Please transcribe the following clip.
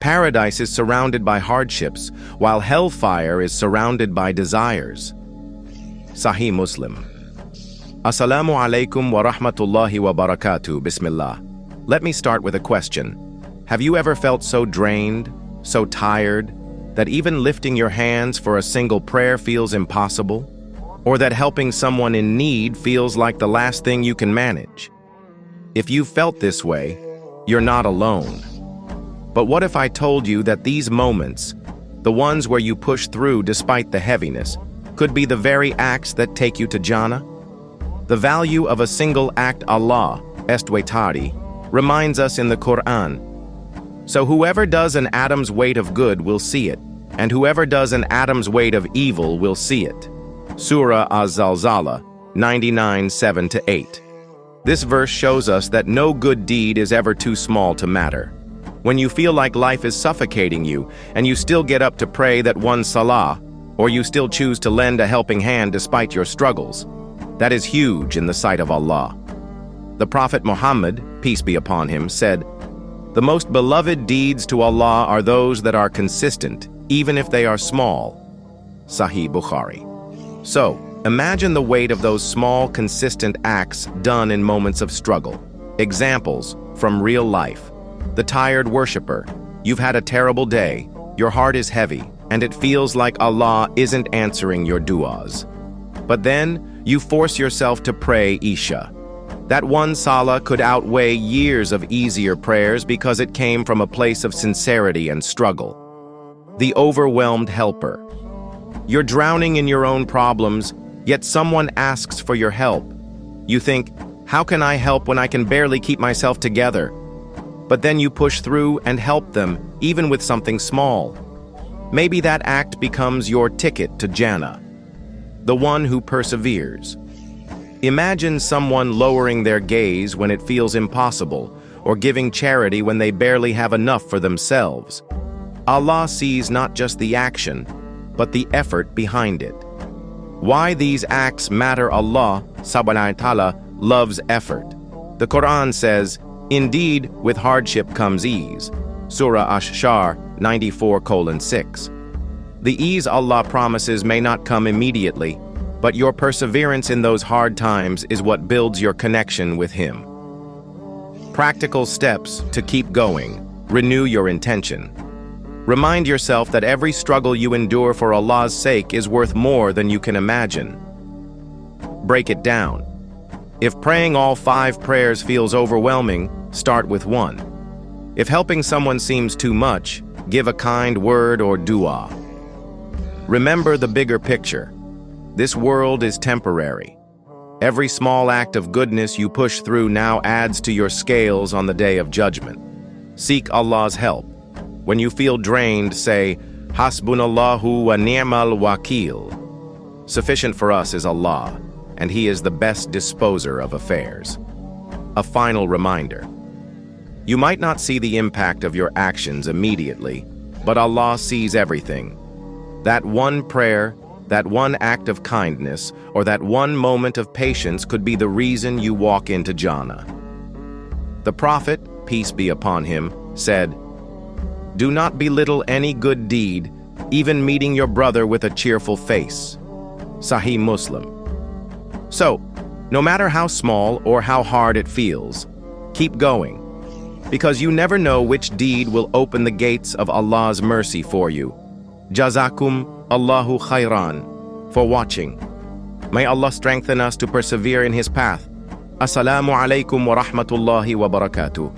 Paradise is surrounded by hardships, while hellfire is surrounded by desires. Sahih Muslim. Asalamu alaykum wa rahmatullahi wa barakatuh. Bismillah. Let me start with a question. Have you ever felt so drained, so tired, that even lifting your hands for a single prayer feels impossible? Or that helping someone in need feels like the last thing you can manage? If you felt this way, you're not alone. But what if I told you that these moments, the ones where you push through despite the heaviness, could be the very acts that take you to Jannah? The value of a single act, Allah, estwetari, reminds us in the Qur'an. So whoever does an atom's weight of good will see it, and whoever does an atom's weight of evil will see it. Surah Az-Zalzalah, 99:7-8. This verse shows us that no good deed is ever too small to matter. When you feel like life is suffocating you, and you still get up to pray that one Salah, or you still choose to lend a helping hand despite your struggles, that is huge in the sight of Allah. The Prophet Muhammad, peace be upon him, said, "The most beloved deeds to Allah are those that are consistent, even if they are small." Sahih Bukhari. So, imagine the weight of those small, consistent acts done in moments of struggle. Examples from real life. The tired worshiper. You've had a terrible day, your heart is heavy, and it feels like Allah isn't answering your du'as. But then, you force yourself to pray Isha. That one Salah could outweigh years of easier prayers because it came from a place of sincerity and struggle. The overwhelmed helper. You're drowning in your own problems, yet someone asks for your help. You think, how can I help when I can barely keep myself together? But then you push through and help them, even with something small. Maybe that act becomes your ticket to Jannah. The one who perseveres. Imagine someone lowering their gaze when it feels impossible, or giving charity when they barely have enough for themselves. Allah sees not just the action, but the effort behind it. Why these acts matter? Allah, subhanahu wa ta'ala, loves effort. The Qur'an says, "Indeed, with hardship comes ease." Surah Ash-Shar 94:6. The ease Allah promises may not come immediately, but your perseverance in those hard times is what builds your connection with Him. Practical steps to keep going. Renew your intention. Remind yourself that every struggle you endure for Allah's sake is worth more than you can imagine. Break it down. If praying all 5 prayers feels overwhelming, start with 1. If helping someone seems too much, give a kind word or dua. Remember the bigger picture. This world is temporary. Every small act of goodness you push through now adds to your scales on the day of judgment. Seek Allah's help. When you feel drained, say, Hasbunallahu wa ni'mal wakil. Sufficient for us is Allah, and He is the best disposer of affairs. A final reminder. You might not see the impact of your actions immediately, but Allah sees everything. That one prayer, that one act of kindness, or that one moment of patience could be the reason you walk into Jannah. The Prophet, peace be upon him, said, "Do not belittle any good deed, even meeting your brother with a cheerful face." Sahih Muslim. So, no matter how small or how hard it feels, keep going, because you never know which deed will open the gates of Allah's mercy for you. Jazakum Allahu khairan for watching. May Allah strengthen us to persevere in His path. Asalamu alaykum wa rahmatullahi wa barakatuh.